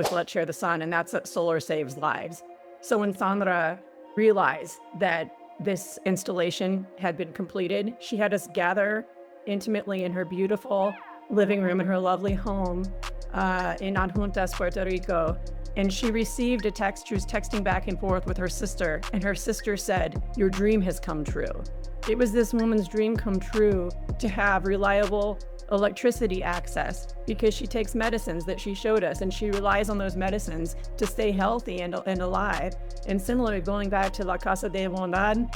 with Let's Share the Sun, and that's that solar saves lives. So when Sandra realized that this installation had been completed, she had us gather intimately in her beautiful living room in her lovely home in Adjuntas, Puerto Rico. And she received a text. She was texting back and forth with her sister, and her sister said, "Your dream has come true." It was this woman's dream come true to have reliable electricity access because she takes medicines that she showed us, and she relies on those medicines to stay healthy and alive. And similarly, going back to La Casa de Bondad,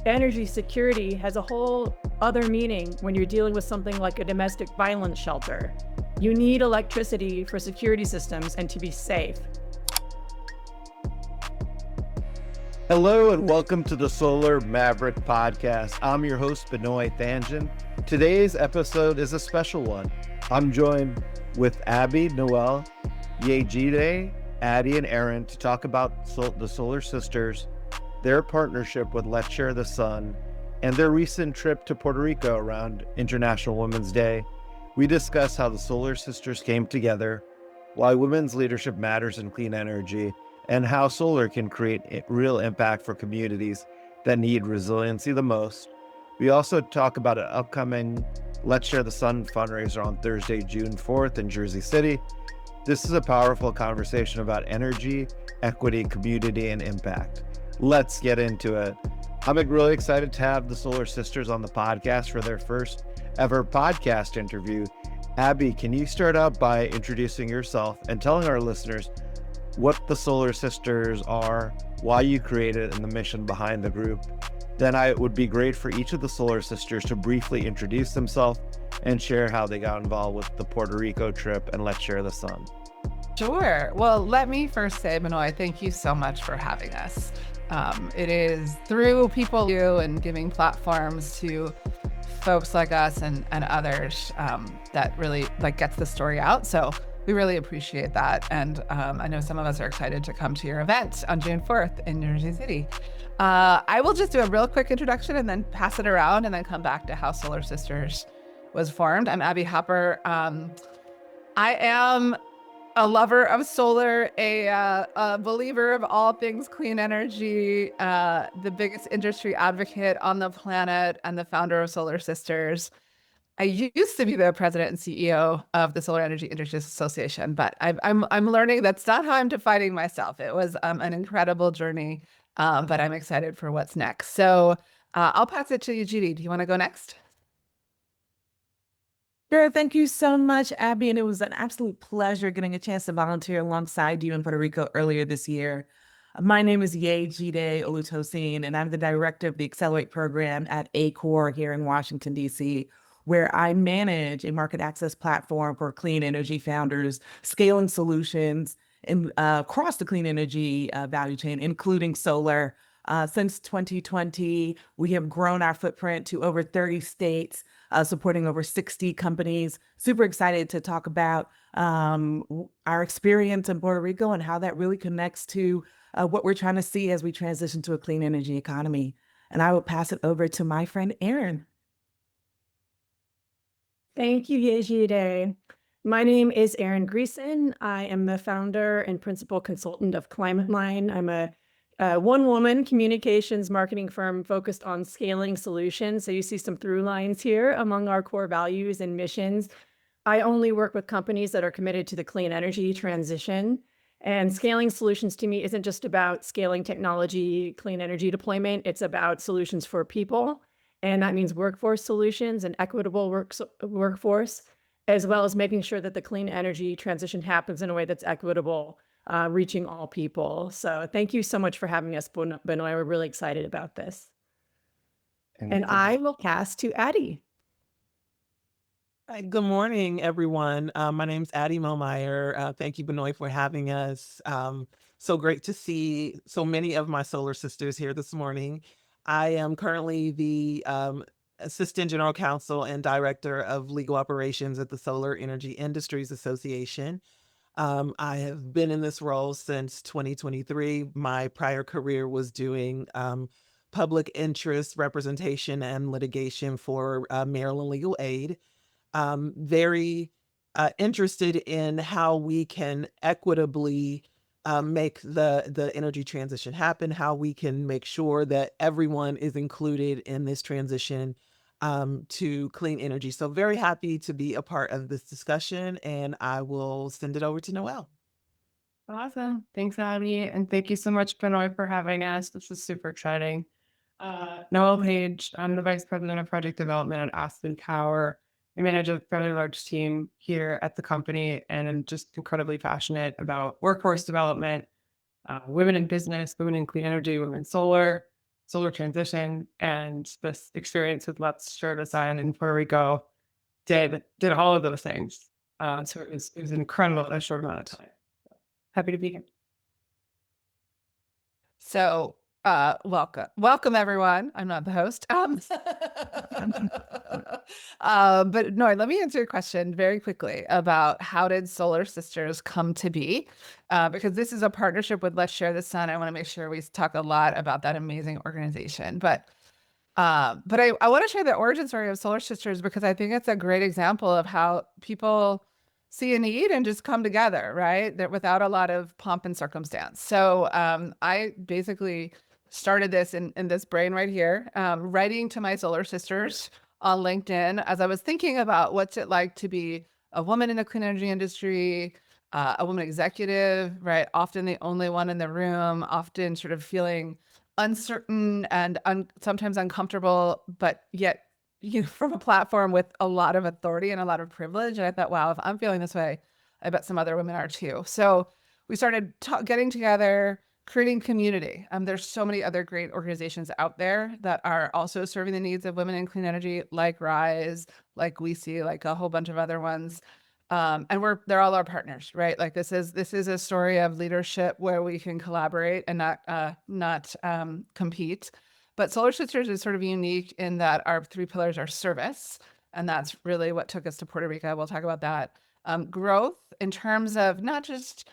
energy security has a whole other meaning when you're dealing with something like a domestic violence shelter. You need electricity for security systems and to be safe. Hello and welcome to the Solar Maverick Podcast. I'm your host, Benoy Thanjan. Today's episode is a special one. I'm joined with Abby, Noelle, Yejdie, Addie, and Erin to talk about the Solar Sisters, their partnership with Let's Share the Sun, and their recent trip to Puerto Rico around International Women's Day. We discuss how the Solar Sisters came together, why women's leadership matters in clean energy, and how solar can create a real impact for communities that need resiliency the most. We also talk about an upcoming Let's Share the Sun fundraiser on Thursday, June 4th in Jersey City. This is a powerful conversation about energy, equity, community, and impact. Let's get into it. I'm really excited to have the Solar Sisters on the podcast for their first ever podcast interview. Abby, can you start out by introducing yourself and telling our listeners what the Solar Sisters are, why you created it, and the mission behind the group? Then it would be great for each of the Solar Sisters to briefly introduce themselves and share how they got involved with the Puerto Rico trip and Let's Share the Sun. Sure. Well, let me first say, Benoy, thank you so much for having us. It is through people like you and giving platforms to folks like us and others that really gets the story out. So we really appreciate that. And I know some of us are excited to come to your event on June 4th in Jersey City. I will just do a real quick introduction and then pass it around and then come back to how Solar Sisters was formed. I'm Abby Hopper. I am a lover of solar, a believer of all things clean energy, the biggest industry advocate on the planet, and the founder of Solar Sisters. I used to be the president and CEO of the Solar Energy Industries Association, but I'm learning that's not how I'm defining myself. It was an incredible journey, but I'm excited for what's next. So I'll pass it to you, Yejdie. Do you want to go next? Sure. Thank you so much, Abby. And it was an absolute pleasure getting a chance to volunteer alongside you in Puerto Rico earlier this year. My name is Yejdie Olutosin, and I'm the director of the Accelerate program at ACORE here in Washington, D.C., where I manage a market access platform for clean energy founders, scaling solutions across the clean energy value chain, including solar. Since 2020, we have grown our footprint to over 30 states, supporting over 60 companies. Super excited to talk about our experience in Puerto Rico and how that really connects to what we're trying to see as we transition to a clean energy economy. And I will pass it over to my friend, Erin. Thank you, Yejdie. My name is Erin Greeson. I am the founder and principal consultant of Climate Line. I'm a one-woman communications marketing firm focused on scaling solutions. So you see some through lines here among our core values and missions. I only work with companies that are committed to the clean energy transition. And scaling solutions to me isn't just about scaling technology, clean energy deployment. It's about solutions for people. And that means workforce solutions and equitable workforce, as well as making sure that the clean energy transition happens in a way that's equitable, reaching all people. So thank you so much for having us, Benoy. We're really excited about this. And I will pass to Addie. Hi, good morning, everyone. My name's Addie Momyer. Thank you, Benoy, for having us. So great to see so many of my solar sisters here this morning. I am currently the Assistant General Counsel and Director of Legal Operations at the Solar Energy Industries Association. I have been in this role since 2023. My prior career was doing public interest representation and litigation for Maryland Legal Aid. Very interested in how we can equitably make the energy transition happen, how we can make sure that everyone is included in this transition to clean energy. So very happy to be a part of this discussion, and I will send it over to Noelle. Awesome. Thanks, Addie. And thank you so much, Benoy, for having us. This is super exciting. Noelle Paige, I'm the Vice President of Project Development at Aspen Power. I manage a fairly large team here at the company, and I'm just incredibly passionate about workforce development, women in business, women in clean energy, women in solar transition, and this experience with Let's Share the Sun in Puerto Rico did all of those things. So it was incredible in a short amount of time. Happy to be here. So, welcome everyone. I'm not the host. But no, let me answer your question very quickly about how did Solar Sisters come to be? Because this is a partnership with Let's Share the Sun. I want to make sure we talk a lot about that amazing organization. But I want to share the origin story of Solar Sisters because I think it's a great example of how people see a need and just come together, right? That without a lot of pomp and circumstance. So I basically started this in this brain right here, writing to my solar sisters on LinkedIn as I was thinking about what's it like to be a woman in the clean energy industry, a woman executive, right? Often the only one in the room, often sort of feeling uncertain and sometimes uncomfortable, but yet from a platform with a lot of authority and a lot of privilege. And I thought, wow, if I'm feeling this way, I bet some other women are too. So we started getting together, creating community. There's so many other great organizations out there that are also serving the needs of women in clean energy, like Rise, like We See, like a whole bunch of other ones. And they're all our partners, right? Like this is a story of leadership where we can collaborate and not compete. But Solar Sisters is sort of unique in that our three pillars are service, and that's really what took us to Puerto Rico. We'll talk about that. Growth in terms of not just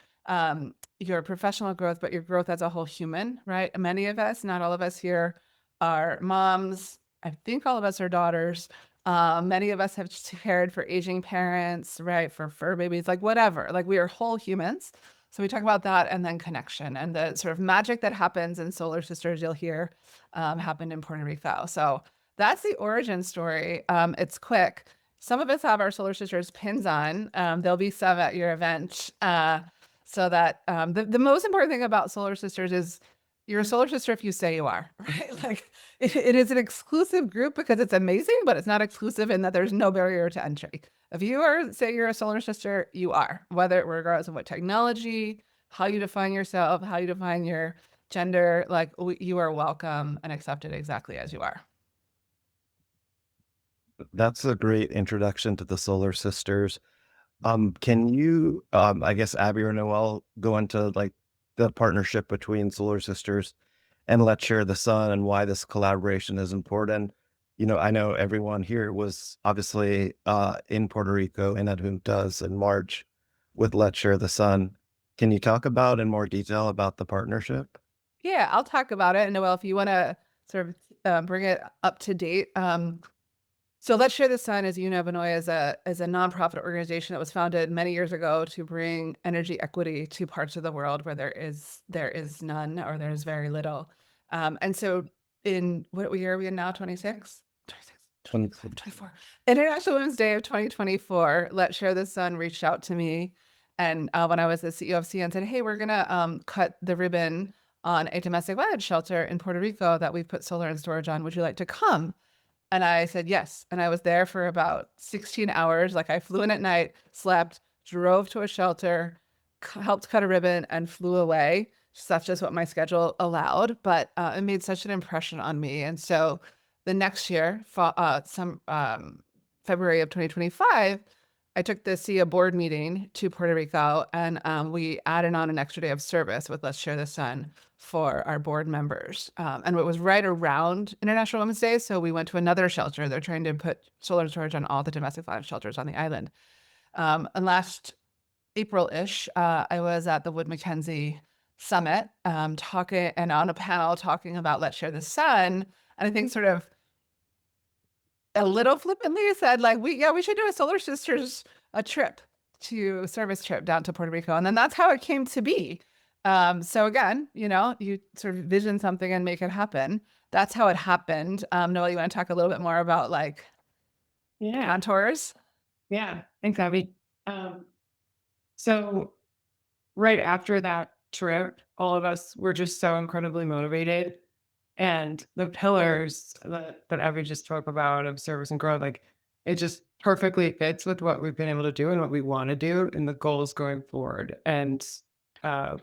your professional growth, but your growth as a whole human, right? Many of us, not all of us here, are moms. I think all of us are daughters. Many of us have cared for aging parents, right? For fur babies, like whatever. Like we are whole humans. So we talk about that, and then connection and the sort of magic that happens in Solar Sisters, you'll hear happened in Puerto Rico. So that's the origin story. It's quick. Some of us have our Solar Sisters pins on. There'll be some at your event. So that the most important thing about Solar Sisters is you're a solar sister if you say you are, right? Like it is an exclusive group because it's amazing, but it's not exclusive in that there's no barrier to entry. If you say you're a solar sister, you are, whether regardless of what technology, how you define yourself, how you define your gender, like you are welcome and accepted exactly as you are. That's a great introduction to the Solar Sisters. Can you, I guess, Abby or Noelle, go into like the partnership between Solar Sisters and Let's Share the Sun and why this collaboration is important? I know everyone here was obviously in Puerto Rico in Adjuntas in March with Let's Share the Sun. Can you talk about in more detail about the partnership? Yeah, I'll talk about it. And Noelle, if you want to sort of bring it up to date. So Let's Share the Sun, as you know, Benoy, is a nonprofit organization that was founded many years ago to bring energy equity to parts of the world where there is none or there's very little. And so in what year are we in now? 26? 24. International Women's Day of 2024, Let's Share the Sun reached out to me. And when I was the CEO of CN, said, hey, we're going to cut the ribbon on a domestic violence shelter in Puerto Rico that we put solar and storage on. Would you like to come? And I said, yes. And I was there for about 16 hours. Like I flew in at night, slept, drove to a shelter, helped cut a ribbon and flew away. That's just what my schedule allowed. But it made such an impression on me. And so the next year, February of 2025, I took the CIA board meeting to Puerto Rico, and we added on an extra day of service with Let's Share the Sun for our board members. And it was right around International Women's Day, so we went to another shelter. They're trying to put solar storage on all the domestic violence shelters on the island. And last April-ish, I was at the Wood Mackenzie Summit talking and on a panel talking about Let's Share the Sun. And I think sort of a little flippantly said, like, we should do a Solar Sisters trip. to service trip down to Puerto Rico. And then that's how it came to be. So again, you sort of vision something and make it happen. That's how it happened. Noelle, you want to talk a little bit more about like contours? Yeah, thanks, Abby. So right after that trip, all of us were just so incredibly motivated. And the pillars that Abby just spoke about of service and growth, like it just perfectly fits with what we've been able to do and what we want to do and the goals going forward. And some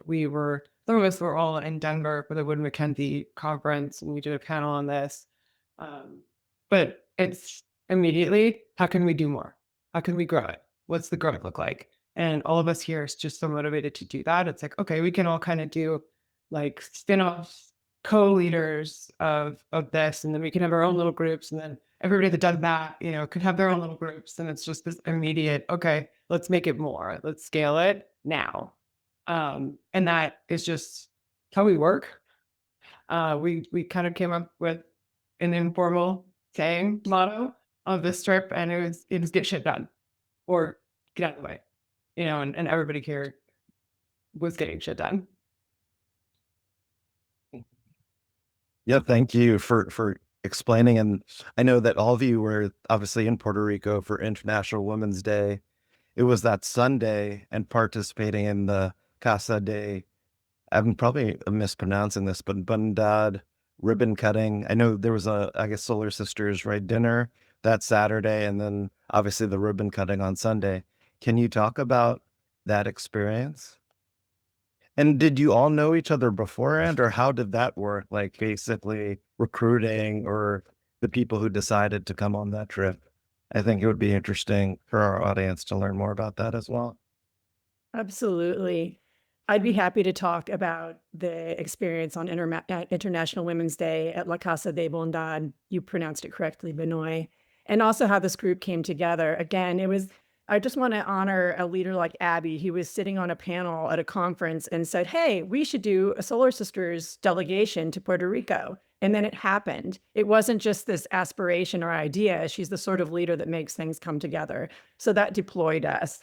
of us were all in Denver for the Wood Mackenzie conference, and we did a panel on this. But it's immediately, how can we do more? How can we grow it? What's the growth look like? And all of us here is just so motivated to do that. It's like, okay, we can all kind of do like spin-offs, co-leaders of this, and then we can have our own little groups, and then everybody that does that, could have their own little groups, and it's just this immediate, okay, let's make it more, let's scale it now. And that is just how we work. We kind of came up with an informal saying motto of this trip, and it was get shit done or get out of the way, and everybody here was getting shit done. Yeah, thank you for explaining. And I know that all of you were obviously in Puerto Rico for International Women's Day. It was that Sunday, and participating in the Casa de, I'm probably mispronouncing this, but Bondad ribbon cutting. I know there was I guess Solar Sisters, right, dinner that Saturday, and then obviously the ribbon cutting on Sunday. Can you talk about that experience? And did you all know each other beforehand, or how did that work? Like basically recruiting, or the people who decided to come on that trip? I think it would be interesting for our audience to learn more about that as well. Absolutely. I'd be happy to talk about the experience on International Women's Day at La Casa de Bondad. You pronounced it correctly, Benoy. And also how this group came together. Again, I just want to honor a leader like Abby. He was sitting on a panel at a conference and said, hey, we should do a Solar Sisters delegation to Puerto Rico. And then it happened. It wasn't just this aspiration or idea. She's the sort of leader that makes things come together. So that deployed us.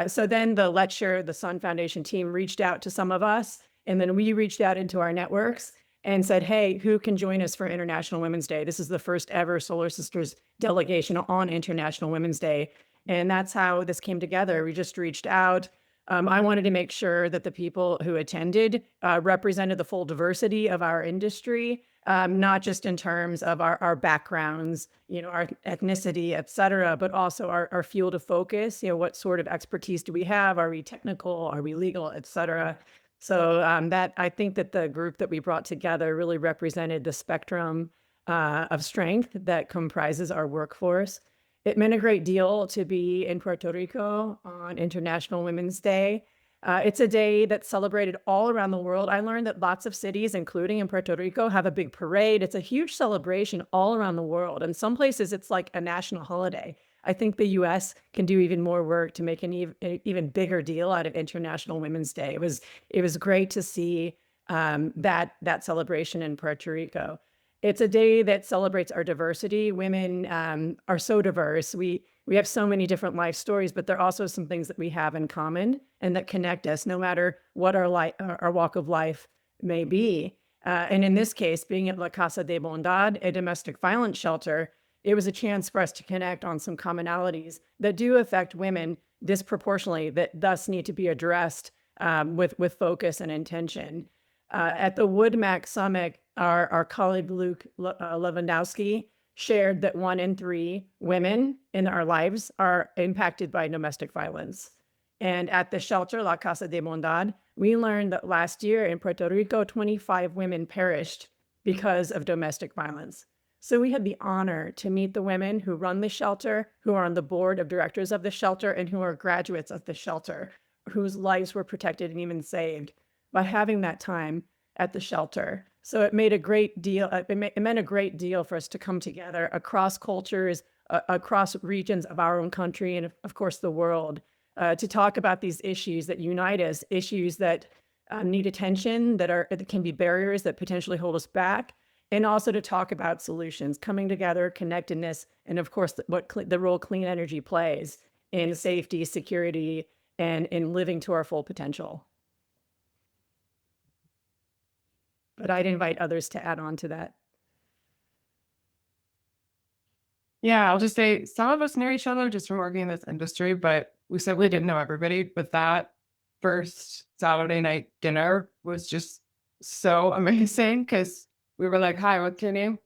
So then the Letshare, the Sun Foundation team reached out to some of us, and then we reached out into our networks and said, hey, who can join us for International Women's Day? This is the first ever Solar Sisters delegation on International Women's Day. And that's how this came together. We just reached out. I wanted to make sure that the people who attended represented the full diversity of our industry, not just in terms of our backgrounds, our ethnicity, et cetera, but also our field of focus. What sort of expertise do we have? Are we technical? Are we legal, et cetera? So that I think that the group that we brought together really represented the spectrum of strength that comprises our workforce. It meant a great deal to be in Puerto Rico on International Women's Day. It's a day that's celebrated all around the world. I learned that lots of cities, including in Puerto Rico, have a big parade. It's a huge celebration all around the world. And some places it's like a national holiday. I think the US can do even more work to make an even bigger deal out of International Women's Day. It was great to see that celebration in Puerto Rico. It's a day that celebrates our diversity. Women are so diverse. We have so many different life stories, but there are also some things that we have in common and that connect us, no matter what our walk of life may be. And in this case, being at La Casa de Bondad, a domestic violence shelter, it was a chance for us to connect on some commonalities that do affect women disproportionately, that thus need to be addressed with focus and intention. At the WoodMac Summit, our colleague Luke Lewandowski shared that 1 in 3 women in our lives are impacted by domestic violence. And at the shelter, La Casa de Bondad, we learned that last year in Puerto Rico, 25 women perished because of domestic violence. So we had the honor to meet the women who run the shelter, who are on the board of directors of the shelter, and who are graduates of the shelter, whose lives were protected and even saved by having that time at the shelter. So it made a great deal. It meant a great deal for us to come together across cultures, across regions of our own country, and of course the world, to talk about these issues that unite us, issues that need attention, that can be barriers that potentially hold us back, and also to talk about solutions, coming together, connectedness, and of course what the role clean energy plays in safety, security, and in living to our full potential. But I'd invite others to add on to that. Yeah, I'll just say some of us knew each other just from working in this industry, but we simply didn't know everybody. But that first Saturday night dinner was just so amazing because we were like, "Hi, what's your name?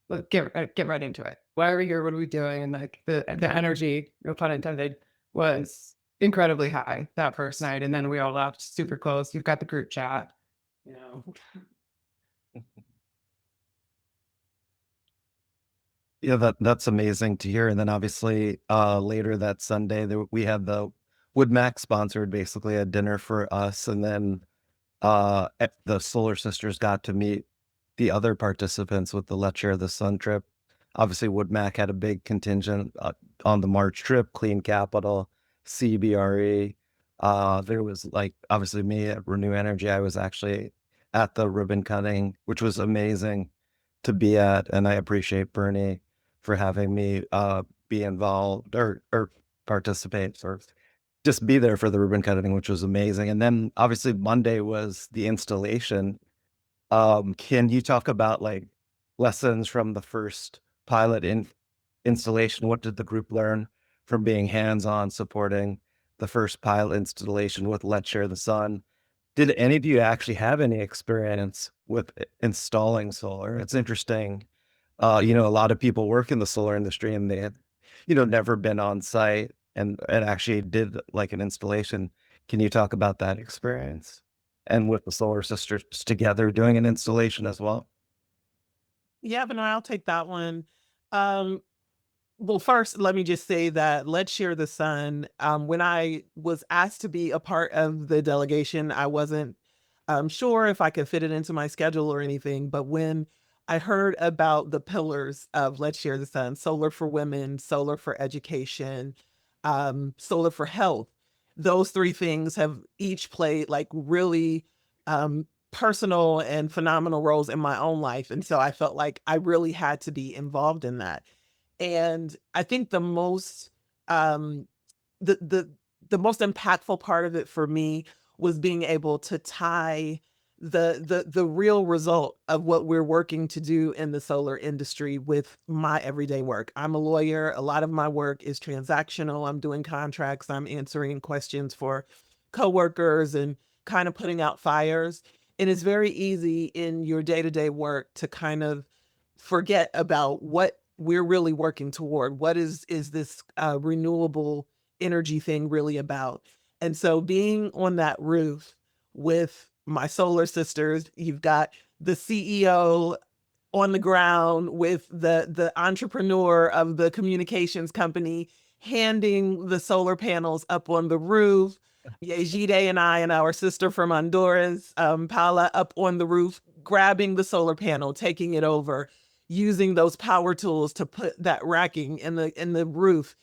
Let's get right into it. Why are we here? What are we doing?" And like the energy, no pun intended, was incredibly high that first night. And then we all left super close. You've got the group chat, you know. Yeah, that's amazing to hear. And then obviously later that Sunday, we had the Woodmac sponsored basically a dinner for us. And then the Solar Sisters got to meet the other participants with the Let's Share the Sun trip. Obviously, Woodmac had a big contingent on the March trip, Clean Capital, CBRE. There was like, obviously me at Renew Energy. I was actually at the ribbon cutting, which was amazing to be at. And I appreciate Bernie for having me be involved or participate or just be there for the ribbon cutting, which was amazing. And then obviously Monday was the installation. Can you talk about like lessons from the first pilot installation? What did the group learn from being hands-on supporting the first pilot installation with Let's Share the Sun? Did any of you actually have any experience with installing solar? It's interesting. A lot of people work in the solar industry and they had, never been on site and actually did like an installation. Can you talk about that experience? And with the Solar Sisters together doing an installation as well? Yeah, but no, I'll take that one. Um, Well, first, let me just say that Let's Share the Sun. When I was asked to be a part of the delegation, I wasn't sure if I could fit it into my schedule or anything. But when I heard about the pillars of Let's Share the Sun, solar for women, solar for education, solar for health, those three things have each played like really personal and phenomenal roles in my own life. And so I felt like I really had to be involved in that. And I think um, the most impactful part of it for me was being able to tie the real result of what we're working to do in the solar industry with my everyday work. I'm a lawyer. A lot of my work is transactional. I'm doing contracts. I'm answering questions for coworkers and kind of putting out fires. And it's very easy in your day-to-day work to kind of forget about what we're really working toward. What is this renewable energy thing really about? And so being on that roof with my solar sisters, you've got the CEO on the ground with the entrepreneur of the communications company handing the solar panels up on the roof. Yejdie and I and our sister from Honduras, Paula, up on the roof, grabbing the solar panel, taking it over, using those power tools to put that racking in the roof.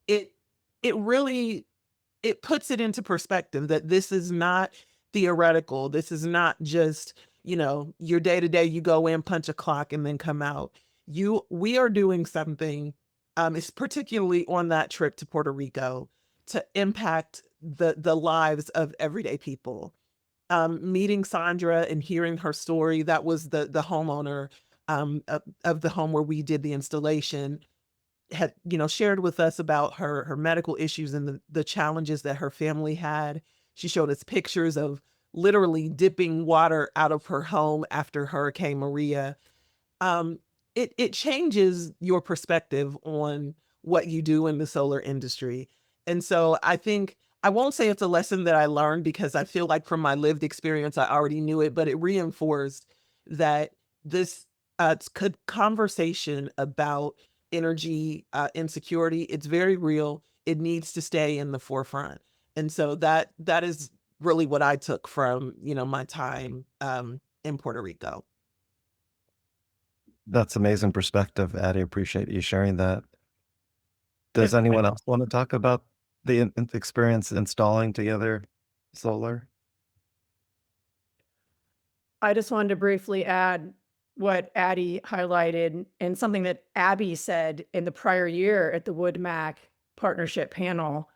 It it really it puts it into perspective that this is not theoretical. This is not just, your day to day, you go in, punch a clock and then come out. We are doing something, it's particularly on that trip to Puerto Rico to impact the lives of everyday people. Meeting Sandra and hearing her story, that was the homeowner of the home where we did the installation, had shared with us about her medical issues and the challenges that her family had. She showed us pictures of literally dipping water out of her home after Hurricane Maria. It changes your perspective on what you do in the solar industry. And so I think I won't say it's a lesson that I learned because I feel like from my lived experience I already knew it, but it reinforced that this conversation about energy insecurity, it's very real. It needs to stay in the forefront. And so that is really what I took from, my time in Puerto Rico. That's amazing perspective, Addie. Appreciate you sharing that. Does anyone else want to talk about the experience installing together solar? I just wanted to briefly add what Addie highlighted and something that Abby said in the prior year at the Wood Mac partnership panel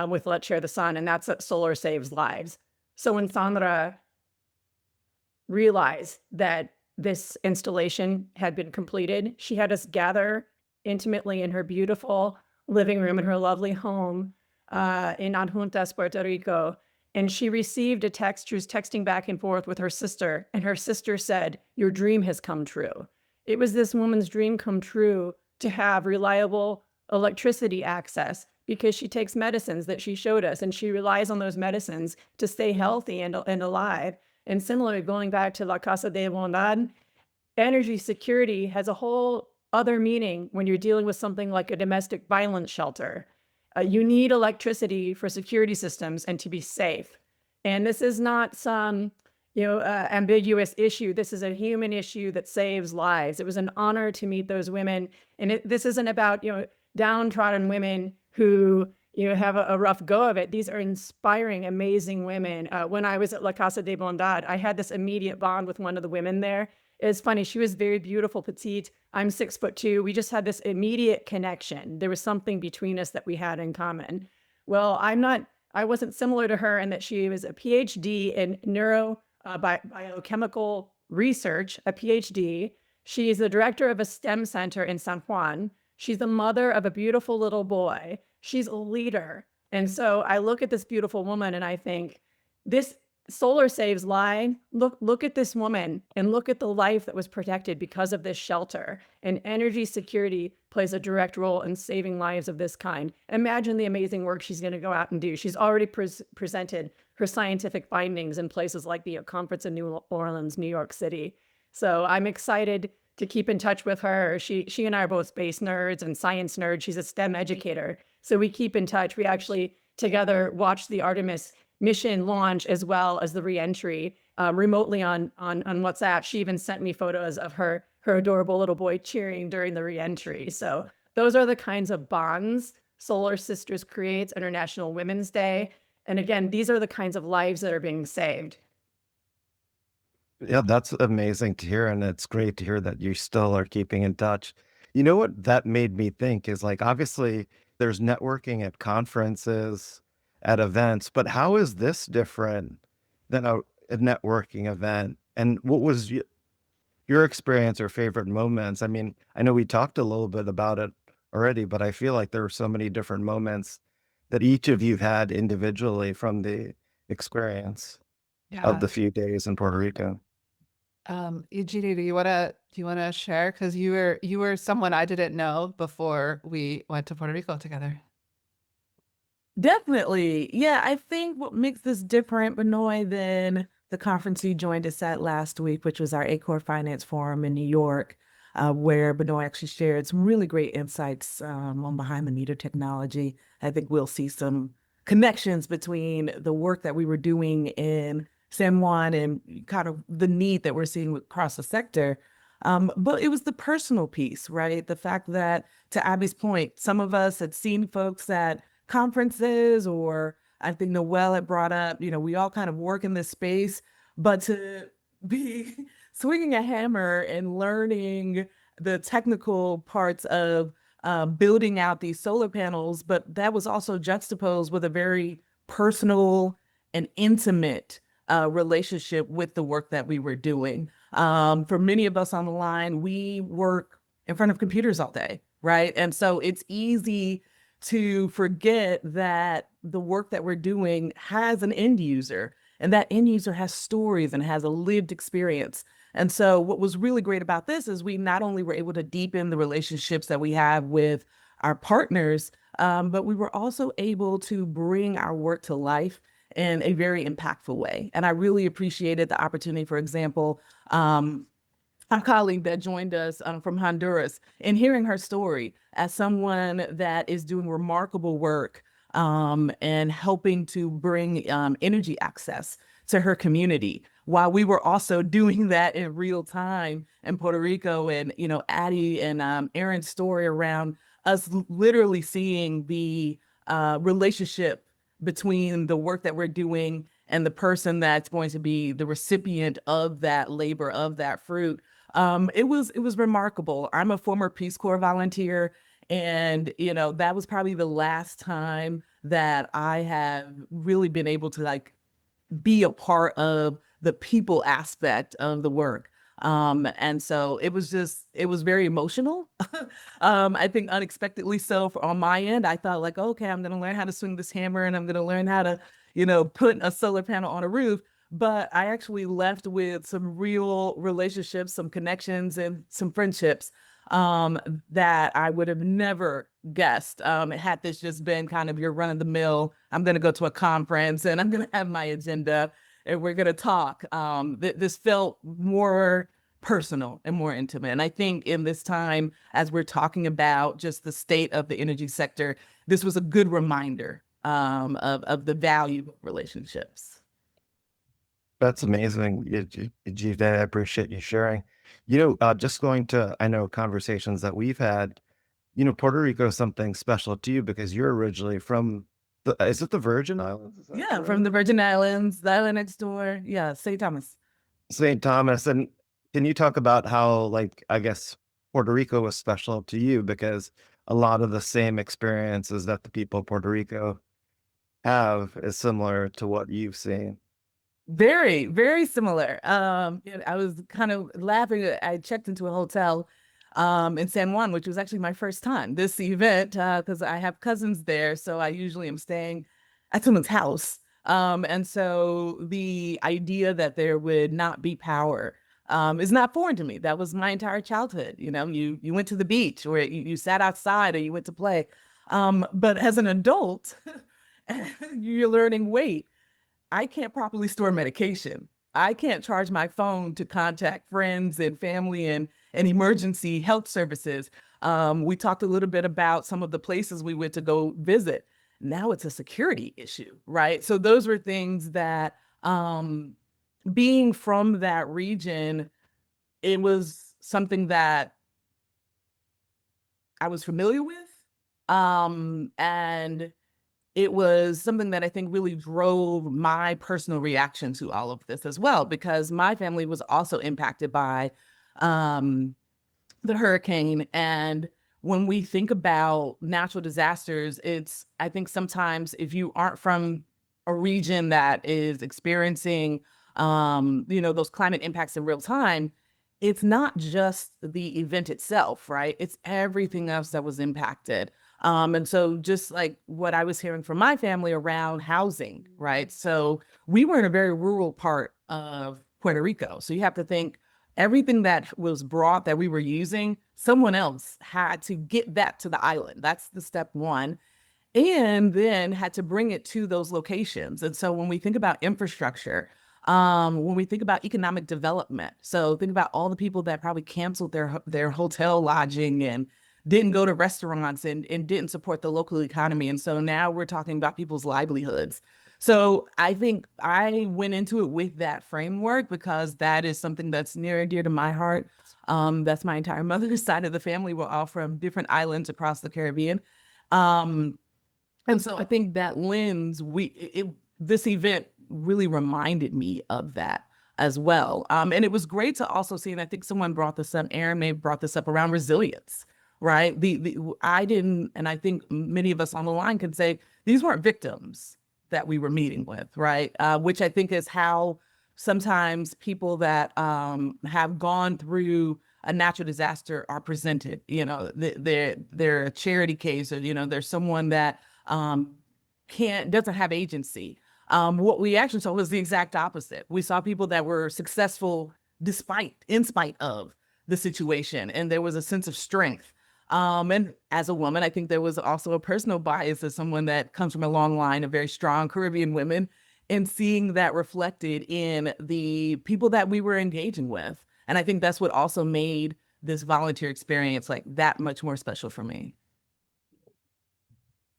with Let's Share the Sun, and that's that solar saves lives. So when Sandra realized that this installation had been completed, she had us gather intimately in her beautiful living room in her lovely home in Adjuntas, Puerto Rico. And she received a text. She was texting back and forth with her sister, and her sister said, "Your dream has come true." It was this woman's dream come true to have reliable electricity access because she takes medicines that she showed us, and she relies on those medicines to stay healthy and alive. And similarly, going back to La Casa de Bondad, energy security has a whole other meaning when you're dealing with something like a domestic violence shelter. You need electricity for security systems and to be safe. And this is not some, ambiguous issue. This is a human issue that saves lives. It was an honor to meet those women. And this isn't about, downtrodden women who, have a rough go of it. These are inspiring, amazing women. When I was at La Casa de Bondad, I had this immediate bond with one of the women there. It's funny. She was very beautiful, petite. I'm 6'2". We just had this immediate connection. There was something between us that we had in common. Well, I wasn't similar to her in that she was a PhD in biochemical research, a PhD. She is the director of a STEM center in San Juan. She's the mother of a beautiful little boy. She's a leader. And so I look at this beautiful woman and I think, this solar saves lives. Look at this woman and look at the life that was protected because of this shelter. And energy security plays a direct role in saving lives of this kind. Imagine the amazing work she's going to go out and do. She's already presented her scientific findings in places like the conference in New Orleans, New York City. So I'm excited to keep in touch with her. She and I are both space nerds and science nerds. She's a STEM educator. So we keep in touch. We actually together watched the Artemis mission launch as well as the reentry remotely on WhatsApp. She even sent me photos of her adorable little boy cheering during the reentry. So those are the kinds of bonds Solar Sisters creates, International Women's Day. And again, these are the kinds of lives that are being saved. Yeah, that's amazing to hear. And it's great to hear that you still are keeping in touch. You know what that made me think is, like, obviously there's networking at conferences, at events, but how is this different than a networking event? And what was your experience or favorite moments? I mean, I know we talked a little bit about it already, but I feel like there were so many different moments that each of you had individually from the experience of the few days in Puerto Rico. Yejdie, do you wanna share? Because you were someone I didn't know before we went to Puerto Rico together. Definitely. Yeah, I think what makes this different, Benoy, than the conference you joined us at last week, which was our ACOR Finance Forum in New York, where Benoy actually shared some really great insights on behind the meter technology. I think we'll see some connections between the work that we were doing in San Juan and kind of the need that we're seeing across the sector. But it was the personal piece, right? The fact that, to Abby's point, some of us had seen folks at conferences, or I think Noelle had brought up, we all kind of work in this space, but to be swinging a hammer and learning the technical parts of building out these solar panels, but that was also juxtaposed with a very personal and intimate relationship with the work that we were doing. For many of us on the line, we work in front of computers all day, right? And so it's easy to forget that the work that we're doing has an end user, and that end user has stories and has a lived experience. And so what was really great about this is we not only were able to deepen the relationships that we have with our partners, but we were also able to bring our work to life in a very impactful way. And I really appreciated the opportunity, for example, our colleague that joined us from Honduras, and hearing her story as someone that is doing remarkable work and helping to bring energy access to her community, while we were also doing that in real time in Puerto Rico. And, Addie and Erin's story around us literally seeing the relationship between the work that we're doing and the person that's going to be the recipient of that labor, of that fruit. It was remarkable. I'm a former Peace Corps volunteer, And, that was probably the last time that I have really been able to like be a part of the people aspect of the work. And so it was very emotional. I think unexpectedly so on my end. I thought like, okay, I'm going to learn how to swing this hammer and I'm going to learn how to, put a solar panel on a roof. But I actually left with some real relationships, some connections, and some friendships that I would have never guessed had this just been kind of your run of the mill. I'm going to go to a conference and I'm going to have my agenda and we're going to talk. This felt more personal and more intimate. And I think in this time, as we're talking about just the state of the energy sector, this was a good reminder of the value of relationships. That's amazing, Yejdie. I appreciate you sharing. Just going to, I know, conversations that we've had, Puerto Rico is something special to you because you're originally from is it the Virgin Islands? Is that Yeah, correct? from the Virgin Islands, the island next door. Yeah, St. Thomas. St. Thomas. And can you talk about how, like, I guess Puerto Rico was special to you because a lot of the same experiences that the people of Puerto Rico have is similar to what you've seen? Very, very similar. I was kind of laughing. I checked into a hotel in San Juan, which was actually my first time this event because I have cousins there. So I usually am staying at someone's house. And so the idea that there would not be power is not foreign to me. That was my entire childhood. You went to the beach or you sat outside or you went to play. But as an adult, you're learning, wait, I can't properly store medication. I can't charge my phone to contact friends and family and emergency health services. We talked a little bit about some of the places we went to go visit. Now it's a security issue, right? So those were things that being from that region, it was something that I was familiar with. And it was something that I think really drove my personal reaction to all of this as well, because my family was also impacted by the hurricane. And when we think about natural disasters, I think sometimes if you aren't from a region that is experiencing, those climate impacts in real time, it's not just the event itself, right? It's everything else that was impacted. And so just like what I was hearing from my family around housing, right? So we were in a very rural part of Puerto Rico. So you have to think everything that was brought that we were using, someone else had to get that to the island. That's the step one. And then had to bring it to those locations. And so when we think about infrastructure, when we think about economic development, so think about all the people that probably canceled their hotel lodging and didn't go to restaurants and didn't support the local economy. And so now we're talking about people's livelihoods. So I think I went into it with that framework because that is something that's near and dear to my heart. That's my entire mother's side of the family. We're all from different islands across the Caribbean. And so I think that lens, this event really reminded me of that as well. And it was great to also see, and I think someone brought this up, Erin may have brought this up around resilience, right? I didn't, and I think many of us on the line could say, these weren't victims that we were meeting with, right? Which I think is how sometimes people that have gone through a natural disaster are presented. They're a charity case, or there's someone that doesn't have agency. What we actually saw was the exact opposite. We saw people that were successful in spite of the situation, and there was a sense of strength. And as a woman, I think there was also a personal bias as someone that comes from a long line of very strong Caribbean women, and seeing that reflected in the people that we were engaging with. And I think that's what also made this volunteer experience like that much more special for me.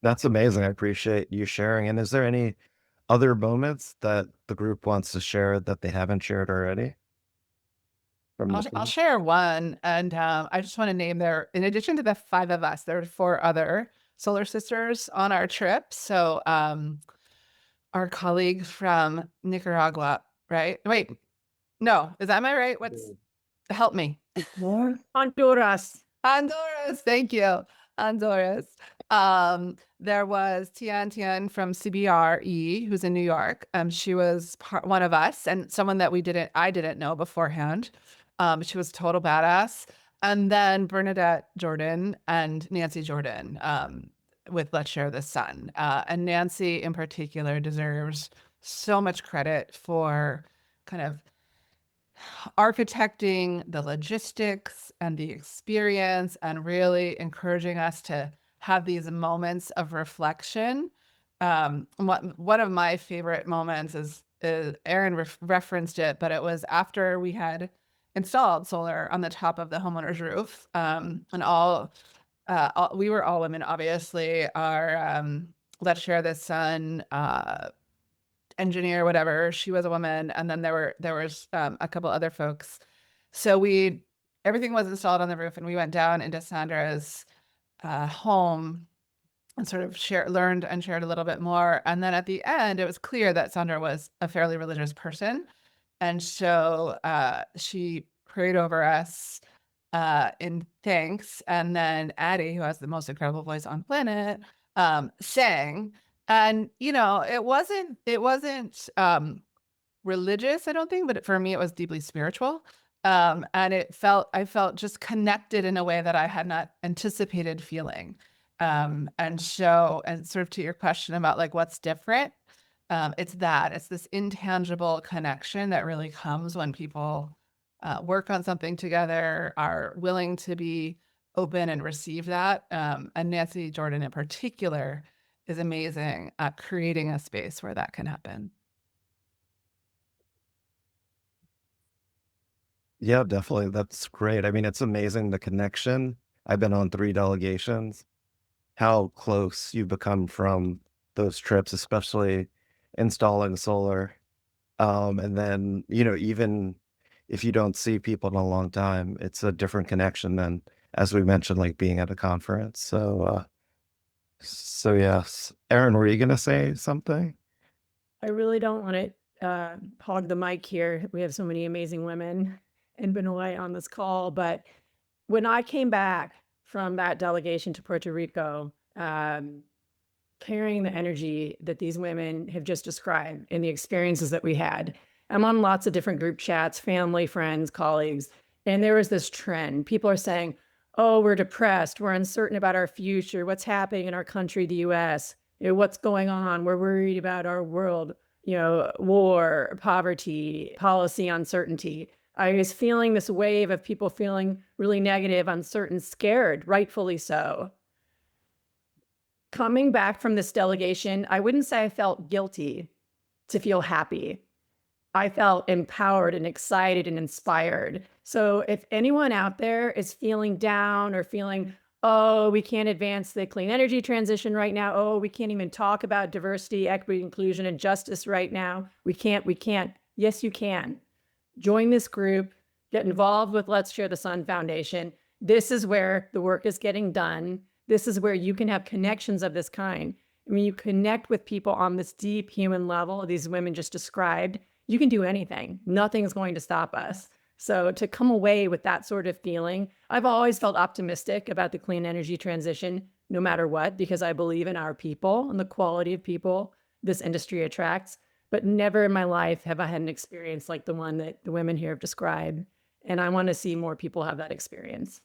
That's amazing. I appreciate you sharing. And is there any other moments that the group wants to share that they haven't shared already? I'll share one, and I just want to name in addition to the 5 of us, there are 4 other solar sisters on our trip. So our colleagues from Nicaragua, right? Wait, no, is that my right? Help me. Honduras. Honduras, thank you. Honduras. There was Tian from CBRE, who's in New York. She was one of us and someone that I didn't know beforehand. She was a total badass. And then Bernadette Jordan and Nancy Jordan with Let's Share the Sun. And Nancy in particular deserves so much credit for kind of architecting the logistics and the experience and really encouraging us to have these moments of reflection. One of my favorite moments is Erin referenced it, but it was after we had installed solar on the top of the homeowner's roof, and we were all women, obviously. Our Let's Share the Sun engineer, whatever, she was a woman, and then there was a couple other folks. So everything was installed on the roof, and we went down into Sandra's home and sort of learned and shared a little bit more. And then at the end, it was clear that Sandra was a fairly religious person, and so she prayed over us in thanks. And then Addie, who has the most incredible voice on planet, sang. And, it wasn't religious, I don't think, but for me, it was deeply spiritual. And I felt just connected in a way that I had not anticipated feeling. And sort of to your question about like, what's different, it's this intangible connection that really comes when people work on something together, are willing to be open and receive that. And Nancy Jordan in particular is amazing at creating a space where that can happen. Yeah, definitely. That's great. I mean, it's amazing the connection. I've been on 3 delegations, how close you become from those trips, especially installing solar. And then, even if you don't see people in a long time, it's a different connection than, as we mentioned, like being at a conference. So yes. Erin, were you going to say something? I really don't want to hog the mic here. We have so many amazing women and Benoy on this call. But when I came back from that delegation to Puerto Rico, carrying the energy that these women have just described and the experiences that we had, I'm on lots of different group chats, family, friends, colleagues, and there was this trend. People are saying, oh, we're depressed. We're uncertain about our future. What's happening in our country, the US? What's going on? We're worried about our world, war, poverty, policy uncertainty. I was feeling this wave of people feeling really negative, uncertain, scared, rightfully so. Coming back from this delegation, I wouldn't say I felt guilty to feel happy. I felt empowered and excited and inspired. So if anyone out there is feeling down or feeling, oh, we can't advance the clean energy transition right now. Oh, we can't even talk about diversity, equity, inclusion, and justice right now. We can't. Yes, you can. Join this group, get involved with Let's Share the Sun Foundation. This is where the work is getting done. This is where you can have connections of this kind. I mean, you connect with people on this deep human level, these women just described, you can do anything. Nothing's going to stop us. So to come away with that sort of feeling, I've always felt optimistic about the clean energy transition, no matter what, because I believe in our people and the quality of people this industry attracts. But never in my life have I had an experience like the one that the women here have described. And I want to see more people have that experience.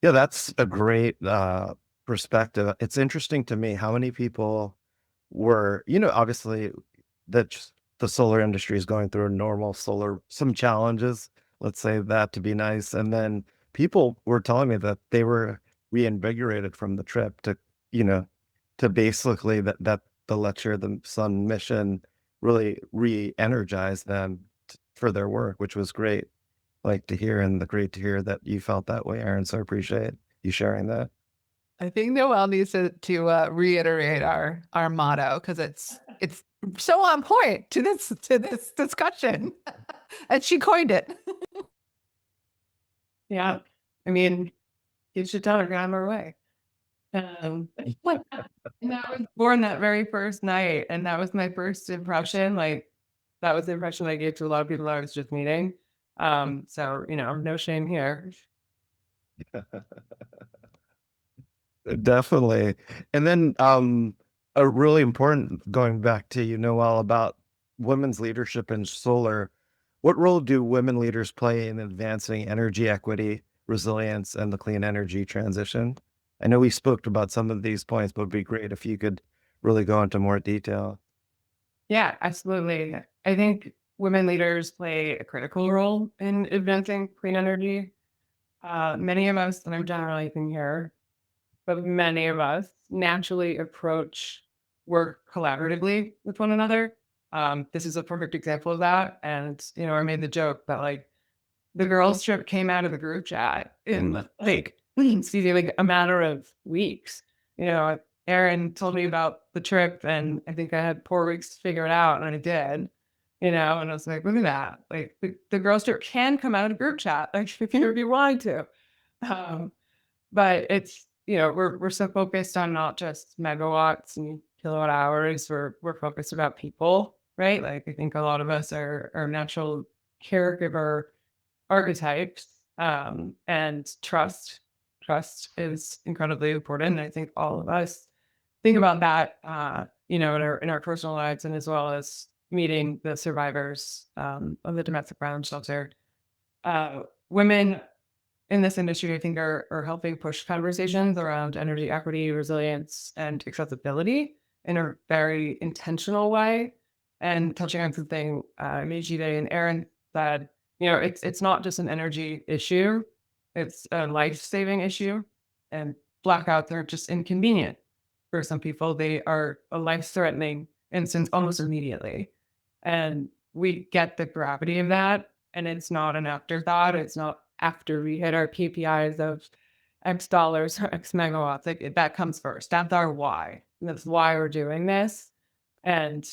Yeah, that's a great perspective. It's interesting to me how many people were, obviously that the solar industry is going through some challenges, let's say that to be nice. And then people were telling me that they were reinvigorated from the trip to basically that the Let's Share the Sun mission really re-energized them for their work, which was great. Like to hear, and great to hear that you felt that way, Erin. So I appreciate you sharing that. I think Noelle needs to reiterate our motto because it's so on point to this discussion, and she coined it. Yeah, I mean, you should tell her get on her way. And that was born that very first night, and that was my first impression. Like that was the impression I gave to a lot of people I was just meeting. So no shame here. Definitely. And then a really important going back to all about women's leadership in solar. What role do women leaders play in advancing energy equity, resilience, and the clean energy transition? I know we spoke about some of these points, but it'd be great if you could really go into more detail. Yeah, absolutely. I think women leaders play a critical role in advancing clean energy. Many of us, and I'm generalizing here, but many of us naturally approach work collaboratively with one another. This is a perfect example of that. And, I made the joke that like the girls trip came out of the group chat in like, excuse me, like a matter of weeks. Erin told me about the trip and I think I had 4 weeks to figure it out and I did, and I was like, look at that. Like the girls trip can come out of group chat, like if you want to. Um, but it's, we're so focused on not just megawatts and kilowatt hours. We're focused about people, right? Like I think a lot of us are natural caregiver archetypes, and trust is incredibly important. And I think all of us think about that, in our personal lives and as well as meeting the survivors of the domestic violence shelter. Women in this industry, I think, are helping push conversations around energy equity, resilience, and accessibility in a very intentional way. And touching on something Yejdie and Erin said, it's not just an energy issue; it's a life-saving issue. And blackouts are just inconvenient for some people. They are a life-threatening instance almost immediately, and we get the gravity of that. And it's not an afterthought. It's not after we hit our KPIs of X dollars or X megawatts. Like that comes first. That's our why. And that's why we're doing this. And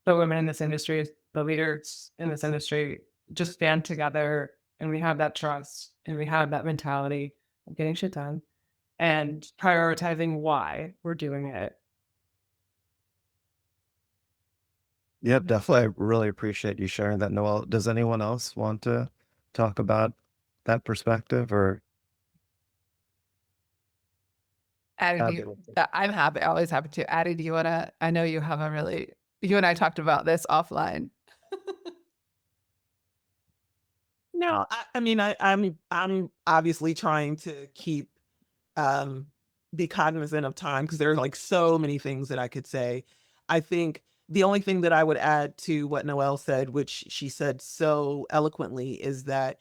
the women in this industry, the leaders in this industry, just band together, and we have that trust, and we have that mentality of getting shit done and prioritizing why we're doing it. Yep, definitely. I really appreciate you sharing that, Noelle. Does anyone else want to talk about that perspective or Addie, I'm happy, always happy to. Addie, do you want to? I know you have you and I talked about this offline. No, I mean, I'm obviously trying to keep be cognizant of time because there are like so many things that I could say. I think the only thing that I would add to what Noelle said, which she said so eloquently, is that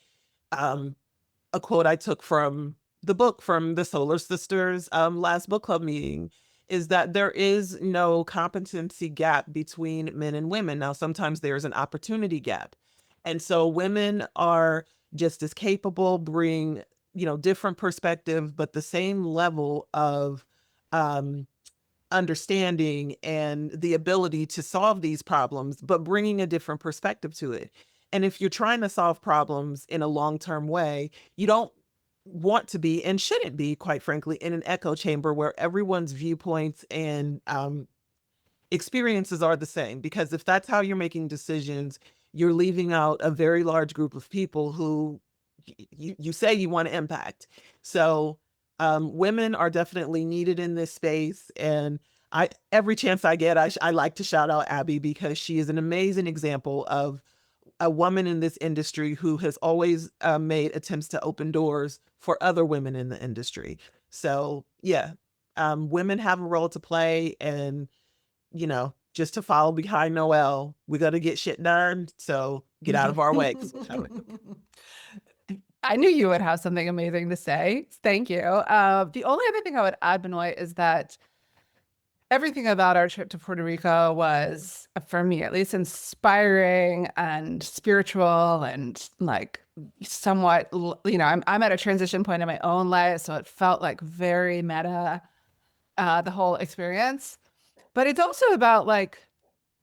a quote I took from the book from the Solar Sisters last book club meeting is that there is no competency gap between men and women. Now, sometimes there's an opportunity gap. And so women are just as capable, bring, different perspectives, but the same level of understanding and the ability to solve these problems, but bringing a different perspective to it. And if you're trying to solve problems in a long-term way, you don't want to be and shouldn't be, quite frankly, in an echo chamber where everyone's viewpoints and experiences are the same. Because if that's how you're making decisions, you're leaving out a very large group of people who you say you want to impact. So women are definitely needed in this space. And every chance I get, I like to shout out Abby because she is an amazing example of a woman in this industry who has always made attempts to open doors for other women in the industry. So yeah, women have a role to play, and just to follow behind Noelle, we got to get shit done. So get out of our way. I knew you would have something amazing to say. Thank you. The only other thing I would add, Benoy, is that everything about our trip to Puerto Rico was, for me at least, inspiring and spiritual and like somewhat, I'm at a transition point in my own life, so it felt like very meta, the whole experience. But it's also about like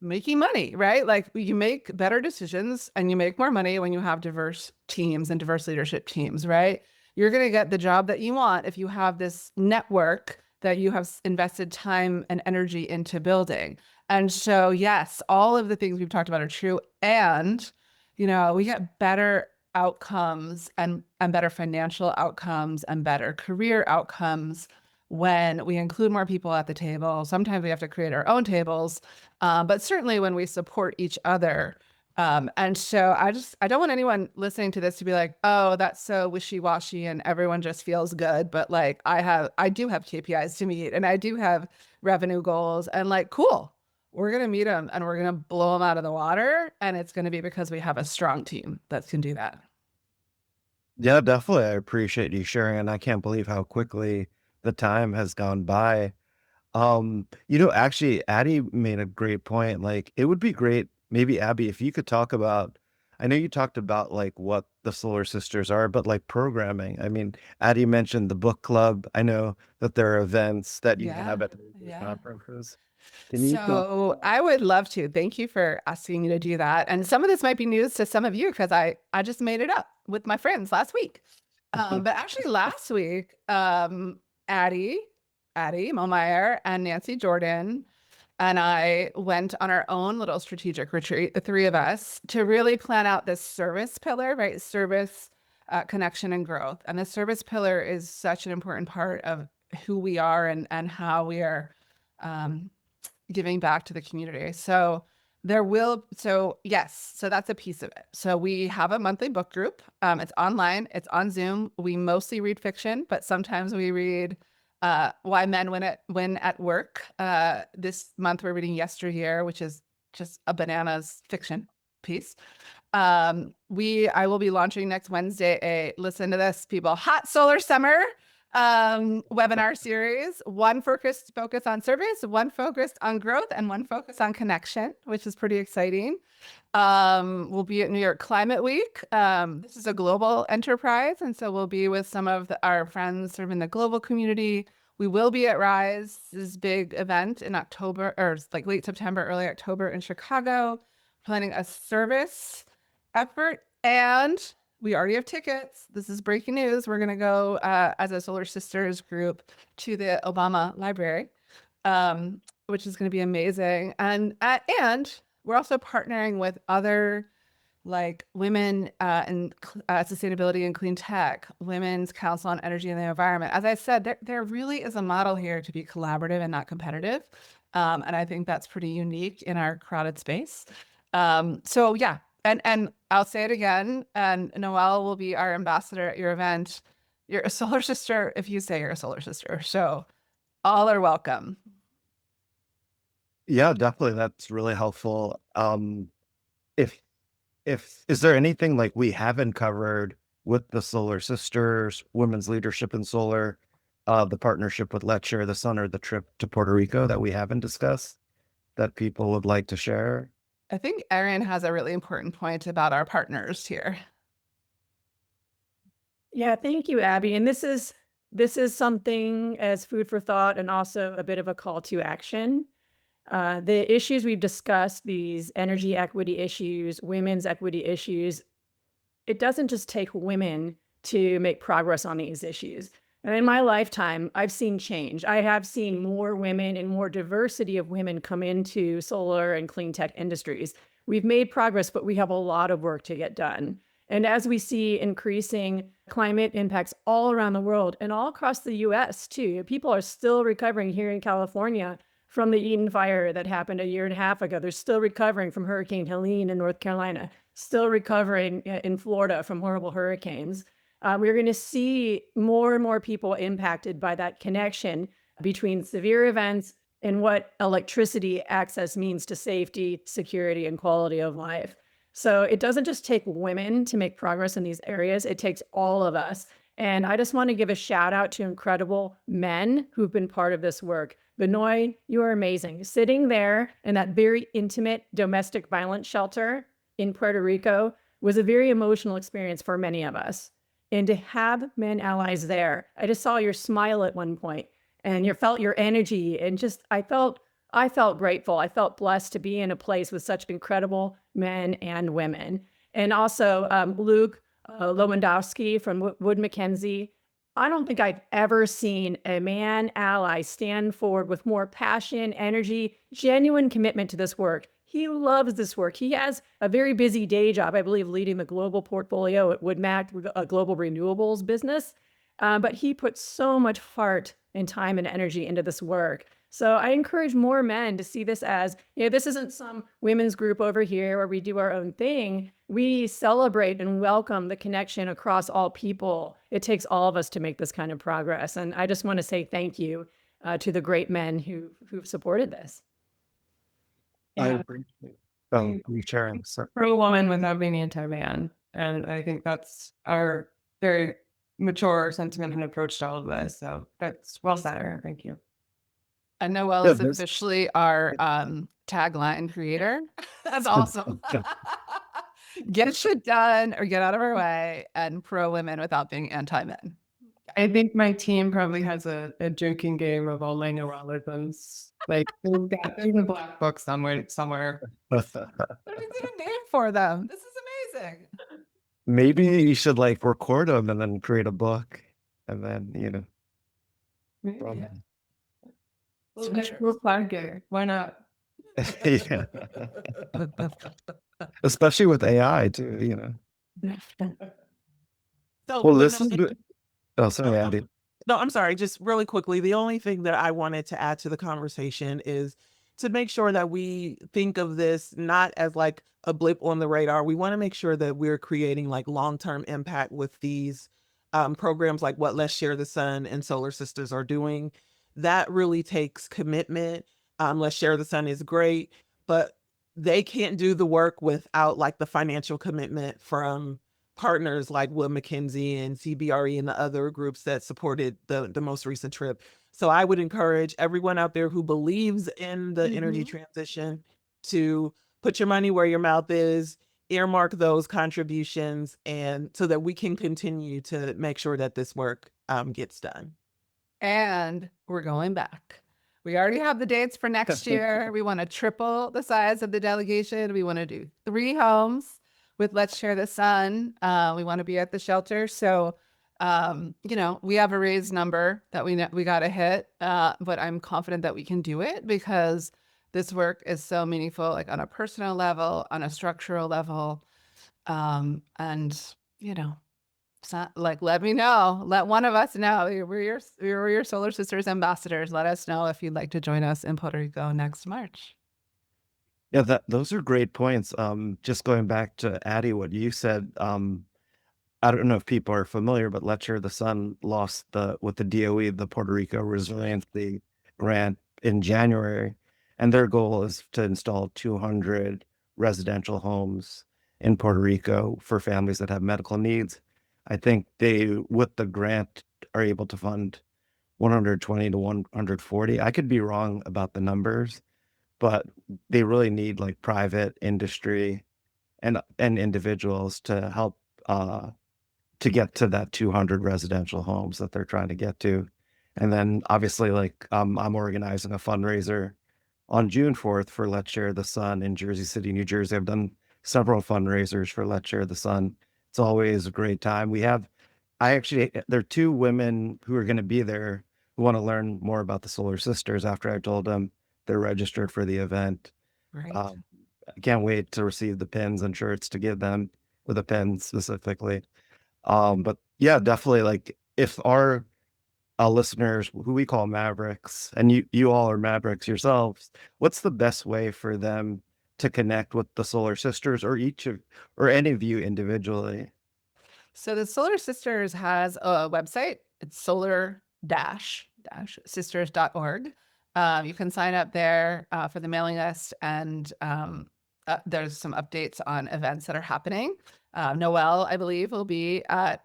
making money, right? Like you make better decisions and you make more money when you have diverse teams and diverse leadership teams, right? You're going to get the job that you want if you have this network that you have invested time and energy into building. And so, yes, all of the things we've talked about are true. And, we get better outcomes and better financial outcomes and better career outcomes when we include more people at the table. Sometimes we have to create our own tables, but certainly when we support each other. And so I don't want anyone listening to this to be like, oh, that's so wishy-washy and everyone just feels good. But like I do have KPIs to meet and I do have revenue goals and like, cool, we're going to meet them and we're going to blow them out of the water. And it's going to be because we have a strong team that can do that. Yeah, definitely. I appreciate you sharing, and I can't believe how quickly the time has gone by. Actually, Addie made a great point. Like, it would be great, maybe Abby, if you could talk about, I know you talked about like what the Solar Sisters are, but like programming. I mean, Addie mentioned the book club. I know that there are events that you have at the conferences. Can you talk? So I would love to. Thank you for asking me to do that. And some of this might be news to some of you because I just made it up with my friends last week. But actually last week, Addie Momyer and Nancy Jordan and I went on our own little strategic retreat, the three of us, to really plan out this service pillar, right? Service, connection, and growth. And the service pillar is such an important part of who we are and how we are giving back to the community. So yes, so that's a piece of it. So we have a monthly book group. It's online, it's on Zoom. We mostly read fiction, but sometimes we read Why Men Win at Work. This month we're reading Yesteryear, which is just a bananas fiction piece. I will be launching next Wednesday listen to this, people, hot solar summer webinar series, one focused on service, one focused on growth, and one focused on connection, which is pretty exciting. We'll be at New York Climate Week. This is a global enterprise, and so we'll be with some of our friends sort of in the global community. We will be at Rise, this big event in October, or like late September, early October in Chicago, planning a service effort, and we already have tickets. This is breaking news. We're going to go as a Solar Sisters group to the Obama Library, which is going to be amazing. And we're also partnering with other like women in sustainability and clean tech, Women's Council on Energy and the Environment. As I said, there really is a model here to be collaborative and not competitive. And I think that's pretty unique in our crowded space. So yeah. And I'll say it again, and Noelle will be our ambassador at your event. You're a Solar Sister if you say you're a Solar Sister. So all are welcome. Yeah, definitely. That's really helpful. If is there anything like we haven't covered with the Solar Sisters, women's leadership in solar, the partnership with Let's Share the Sun, or the trip to Puerto Rico that we haven't discussed that people would like to share? I think Erin has a really important point about our partners here. Yeah, thank you, Abby. And this is something as food for thought and also a bit of a call to action. The issues we've discussed, these energy equity issues, women's equity issues, it doesn't just take women to make progress on these issues. And in my lifetime, I've seen change. I have seen more women and more diversity of women come into solar and clean tech industries. We've made progress, but we have a lot of work to get done. And as we see increasing climate impacts all around the world and all across the US too, people are still recovering here in California from the Eden fire that happened a year and a half ago. They're still recovering from Hurricane Helene in North Carolina, still recovering in Florida from horrible hurricanes. We're going to see more and more people impacted by that connection between severe events and what electricity access means to safety, security, and quality of life. So it doesn't just take women to make progress in these areas, it takes all of us. And I just want to give a shout out to incredible men who've been part of this work. Benoy, you are amazing. Sitting there in that very intimate domestic violence shelter in Puerto Rico was a very emotional experience for many of us. And to have men allies there, I just saw your smile at one point and you felt your energy, and just I felt grateful. I felt blessed to be in a place with such incredible men and women. And also Luke Lewandowski from Wood Mackenzie. I don't think I've ever seen a man ally stand forward with more passion, energy, genuine commitment to this work. He loves this work. He has a very busy day job, I believe, leading the global portfolio at WoodMac, a global renewables business. But he puts so much heart and time and energy into this work. So I encourage more men to see this as, this isn't some women's group over here where we do our own thing. We celebrate and welcome the connection across all people. It takes all of us to make this kind of progress. And I just want to say thank you to the great men who've supported this. I Yeah. appreciate you sharing. So, Pro-woman without being anti-man. And I think that's our very mature sentiment and approach to all of this. So that's well said, Erin. Thank you. And Noelle Yeah, is this- officially our tagline creator. That's awesome. Get shit done or get out of our way, and pro women without being anti-men. I think my team probably has a drinking game of all my neologisms. Like there's a black book somewhere. What do we need a name for them? This is amazing. Maybe you should like record them and then create a book, and then from- Yeah. We'll flag it. Why not? yeah. Especially with AI too. So, Well, this is Benoy- good. Oh, sorry, Andy. No, I'm sorry. Just really quickly, the only thing that I wanted to add to the conversation is to make sure that we think of this not as like a blip on the radar. We want to make sure that we're creating like long-term impact with these programs like what Let's Share the Sun and Solar Sisters are doing. That really takes commitment. Let's Share the Sun is great, but they can't do the work without like the financial commitment from partners like Wood Mackenzie and CBRE and the other groups that supported the most recent trip. So I would encourage everyone out there who believes in the energy transition to put your money where your mouth is, earmark those contributions, and so that we can continue to make sure that this work gets done. And we're going back. We already have the dates for next year. We want to triple the size of the delegation. We want to do 3 homes with Let's Share the Sun. We want to be at the shelter. So, we have a raised number that we got to hit, but I'm confident that we can do it because this work is so meaningful, like on a personal level, on a structural level. It's not like, let me know, let one of us know. We're your Solar Sisters ambassadors. Let us know if you'd like to join us in Puerto Rico next March. Yeah, those are great points. Just going back to Addie, what you said, I don't know if people are familiar, but Let's Share the Sun lost with the DOE, the Puerto Rico Resiliency Grant in January, and their goal is to install 200 residential homes in Puerto Rico for families that have medical needs. I think they, with the grant, are able to fund 120 to 140. I could be wrong about the numbers, but they really need like private industry and individuals to help to get to that 200 residential homes that they're trying to get to. And then obviously like I'm organizing a fundraiser on June 4th for Let's Share the Sun in Jersey City, New Jersey. I've done several fundraisers for Let's Share the Sun. It's always a great time. There are 2 women who are going to be there who want to learn more about the Solar Sisters after I told them they're registered for the event. Right. I can't wait to receive the pins and shirts to give them, with a pin specifically. But yeah, definitely, like if our listeners, who we call Mavericks, and you all are Mavericks yourselves, what's the best way for them to connect with the Solar Sisters or any of you individually? So the Solar Sisters has a website. It's solar-sisters.org. You can sign up there for the mailing list, and there's some updates on events that are happening. Noelle, I believe, will be at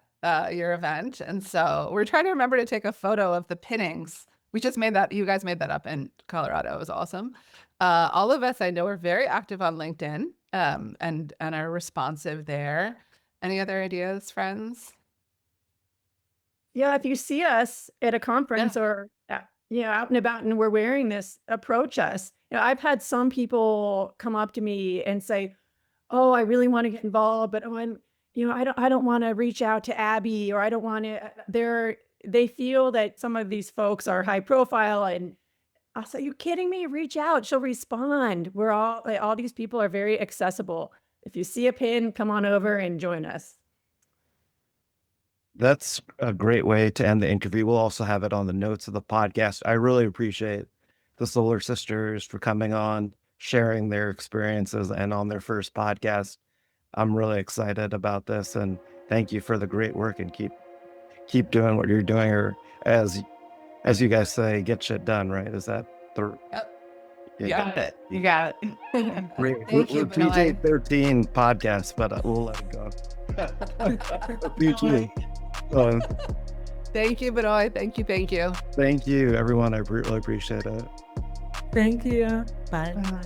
your event. And so we're trying to remember to take a photo of the pinnings. We just made that. You guys made that up in Colorado. It was awesome. All of us, I know, are very active on LinkedIn and are responsive there. Any other ideas, friends? Yeah, if you see us at a conference or out and about and we're wearing this, approach us. I've had some people come up to me and say, "Oh, I really want to get involved, but I don't want to reach out to Abby, or I don't want to." They feel that some of these folks are high profile and I'll say, you kidding me? Reach out. She'll respond. We're all these people are very accessible. If you see a pin, come on over and join us. That's a great way to end the interview. We'll also have it on the notes of the podcast. I really appreciate the Solar Sisters for coming on, sharing their experiences, and on their first podcast. I'm really excited about this, and thank you for the great work, and keep doing what you're doing, or as you guys say, get shit done, right? Is that the You got it. You got it. Great. Thank We're you, Benoy. PJ-13 podcast, but we'll let it go. PJ. Thank you, Benoy. Thank you. Thank you, everyone. I really appreciate it. Thank you. Bye. Bye.